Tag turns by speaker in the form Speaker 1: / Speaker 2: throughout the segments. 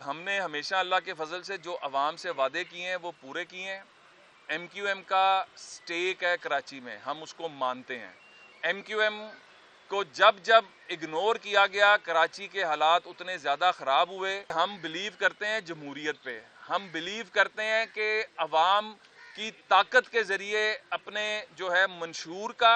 Speaker 1: ہم نے ہمیشہ اللہ کے فضل سے جو عوام سے وعدے کیے ہیں وہ پورے کیے ہیں۔ ایم کیو ایم کا سٹیک ہے کراچی میں، ہم اس کو مانتے ہیں۔ ایم کیو ایم کو جب جب اگنور کیا گیا، کراچی کے حالات اتنے زیادہ خراب ہوئے۔ ہم بلیو کرتے ہیں جمہوریت پہ، ہم بلیو کرتے ہیں کہ عوام کی طاقت کے ذریعے اپنے جو ہے منشور کا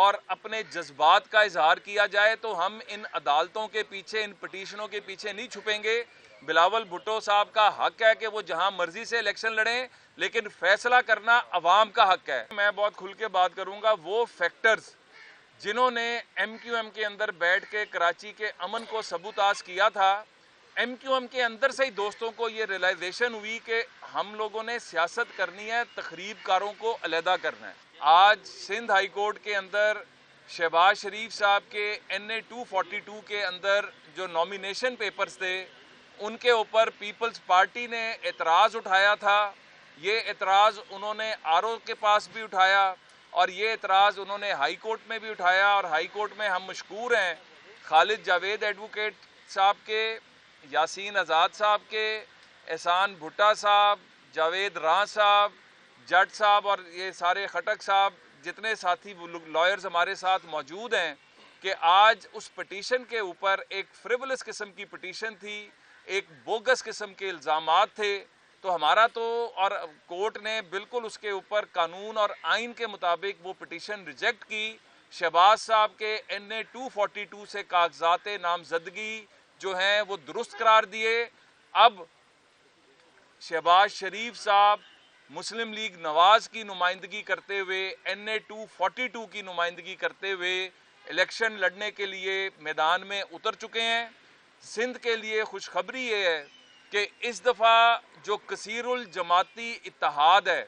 Speaker 1: اور اپنے جذبات کا اظہار کیا جائے، تو ہم ان عدالتوں کے پیچھے، ان پٹیشنوں کے پیچھے نہیں چھپیں گے۔ بلاول بھٹو صاحب کا حق ہے کہ وہ جہاں مرضی سے الیکشن لڑیں، لیکن فیصلہ کرنا عوام کا حق ہے۔ میں بہت کھل کے بات کروں گا، وہ فیکٹرز جنہوں نے ایم کیو ایم کے اندر بیٹھ کے کراچی کے امن کو سبوتاژ کیا تھا، ایم کیو ایم کے اندر سے ہی دوستوں کو یہ ریلائزیشن ہوئی کہ ہم لوگوں نے سیاست کرنی ہے، تخریب کاروں کو علیحدہ کرنا ہے۔ آج سندھ ہائی کورٹ کے اندر شہباز شریف صاحب کے این اے 242 کے اندر جو نامینیشن پیپرز تھے، ان کے اوپر پیپلز پارٹی نے اعتراض اٹھایا تھا۔ یہ اعتراض انہوں نے آر او کے پاس بھی اٹھایا، اور یہ اعتراض انہوں نے ہائی کورٹ میں بھی اٹھایا، اور ہائی کورٹ میں ہم مشکور ہیں خالد جاوید ایڈوکیٹ صاحب کے، یاسین آزاد صاحب کے، احسان بھٹا صاحب، جاوید راں صاحب، جٹ صاحب اور یہ سارے خٹک صاحب، جتنے ساتھی لائرز ہمارے ساتھ موجود ہیں، کہ آج اس پٹیشن کے اوپر ایک فریولس قسم کی پٹیشن تھی، ایک بوگس قسم کے الزامات تھے، تو ہمارا تو اور کورٹ نے بالکل اس کے اوپر قانون اور آئین کے مطابق وہ پٹیشن ریجیکٹ کی۔ شہباز صاحب کے این اے 242 سے کاغذات نامزدگی جو ہیں وہ درست قرار دیے۔ اب شہباز شریف صاحب مسلم لیگ نواز کی نمائندگی کرتے ہوئے، این اے 242 کی نمائندگی کرتے ہوئے الیکشن لڑنے کے لیے میدان میں اتر چکے ہیں۔ سندھ کے لیے خوشخبری یہ ہے کہ اس دفعہ جو کثیر الجماعتی اتحاد ہے،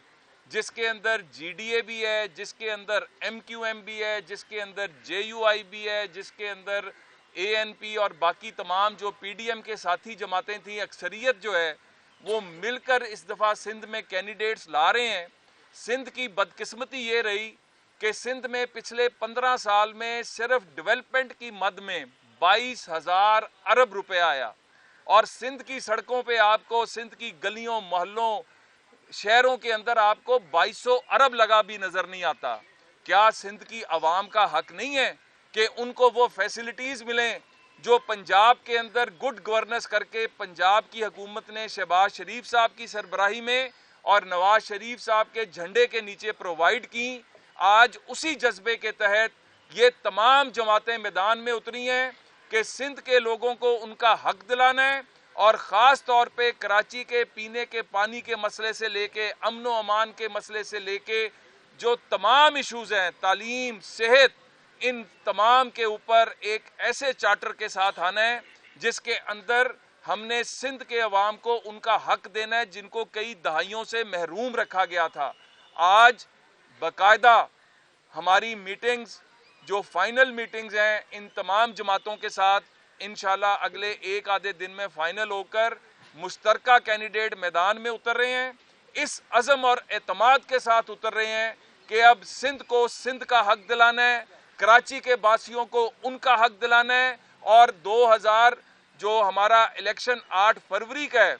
Speaker 1: جس کے اندر جی ڈی اے بھی ہے، جس کے اندر ایم کیو ایم بھی ہے، جس کے اندر جے یو آئی بھی ہے، جس کے اندر اے این پی اور باقی تمام جو پی ڈی ایم کے ساتھی جماعتیں تھیں، اکثریت جو ہے وہ مل کر اس دفعہ سندھ میں کینڈیڈیٹس لا رہے ہیں۔ سندھ کی بدقسمتی یہ رہی کہ سندھ میں پچھلے 15 سال میں صرف ڈیولپمنٹ کی مد میں 22,000 ارب روپے آیا، اور سندھ کی سڑکوں پہ آپ کو، سندھ کی گلیوں محلوں شہروں کے اندر آپ کو 2200 ارب لگا بھی نظر نہیں آتا۔ کیا سندھ کی عوام کا حق نہیں ہے کہ ان کو وہ فیسلٹیز ملیں جو پنجاب کے اندر گڈ گورننس کر کے پنجاب کی حکومت نے شہباز شریف صاحب کی سربراہی میں اور نواز شریف صاحب کے جھنڈے کے نیچے پرووائیڈ کی؟ آج اسی جذبے کے تحت یہ تمام جماعتیں میدان میں اتری ہیں کہ سندھ کے لوگوں کو ان کا حق دلانا ہے، اور خاص طور پہ کراچی کے پینے کے پانی کے مسئلے سے لے کے امن و امان کے مسئلے سے لے کے جو تمام ایشوز ہیں، تعلیم، صحت، ان تمام کے اوپر ایک ایسے چارٹر کے ساتھ آنا ہے جس کے اندر ہم نے سندھ کے عوام کو ان کا حق دینا ہے جن کو کئی دہائیوں سے محروم رکھا گیا تھا۔ آج باقاعدہ ہماری میٹنگز جو فائنل میٹنگز ہیں ان تمام جماعتوں کے ساتھ انشاءاللہ اگلے ایک آدھے دن میں فائنل ہو کر مشترکہ کینڈیڈیٹ میدان میں اتر رہے ہیں، اس عزم اور اعتماد کے ساتھ اتر رہے ہیں کہ اب سندھ کو سندھ کا حق دلانا ہے، کراچی کے باسیوں کو ان کا حق دلانا ہے، اور 2000 جو ہمارا الیکشن 8 فروری کا ہے،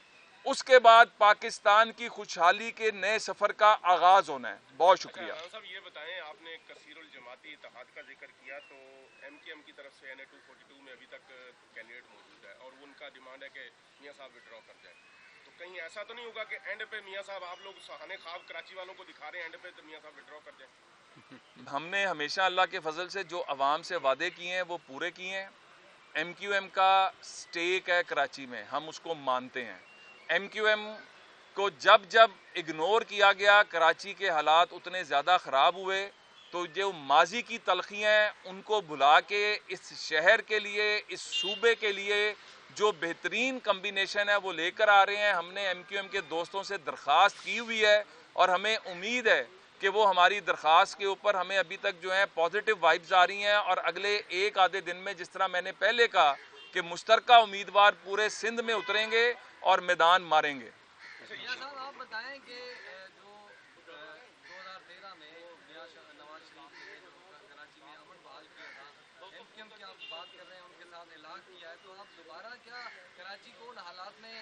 Speaker 1: اس کے بعد پاکستان کی خوشحالی کے نئے سفر کا آغاز ہونا ہے۔ بہت شکریہ۔
Speaker 2: صاحب یہ بتائیں، آپ نے کثیر الجماعتی اتحاد کا ذکر کیا، تو ایم کیو ایم کی طرف سے این اے 242 میں ابھی تک کینڈیڈیٹ موجود ہے، اور ان کا ڈیمانڈ ہے کہ میاں صاحب وڈرا کر جائیں، تو کہیں ایسا تو نہیں ہوگا کہ اینڈ پہ میاں صاحب آپ لوگ سہانے خواب کراچی والوں کو دکھا رہے ہیں، اینڈ پہ تو میاں صاحب وڈرا کر جائیں؟
Speaker 1: ہم نے ہمیشہ اللہ کے فضل سے جو عوام سے وعدے کیے ہیں وہ پورے کیے ہیں۔ ایم کیو ایم کا سٹیک ہے کراچی میں، ہم اس کو مانتے ہیں۔ ایم کیو ایم کو جب جب اگنور کیا گیا، کراچی کے حالات اتنے زیادہ خراب ہوئے، تو جو ماضی کی تلخیاں ہیں ان کو بھلا کے اس شہر کے لیے، اس صوبے کے لیے جو بہترین کمبینیشن ہے وہ لے کر آ رہے ہیں۔ ہم نے ایم کیو ایم کے دوستوں سے درخواست کی ہوئی ہے، اور ہمیں امید ہے کہ وہ ہماری درخواست کے اوپر ہمیں ابھی تک جو ہے پازیٹیو وائبز آ رہی ہیں، اور اگلے ایک آدھے دن میں، جس طرح میں نے پہلے کہا کہ مشترکہ امیدوار پورے سندھ میں اتریں گے اور میدان ماریں گے۔
Speaker 3: میاں صاحب آپ بتائیں کہ جو 2013 میں نواز شریف نے جو کراچی میں امن بحال کیا تھا، ایم کیو ایم کی آپ بات کر رہے ہیں، ان کے ساتھ اعلان کیا ہے، تو آپ دوبارہ کیا کراچی کو ان حالات میں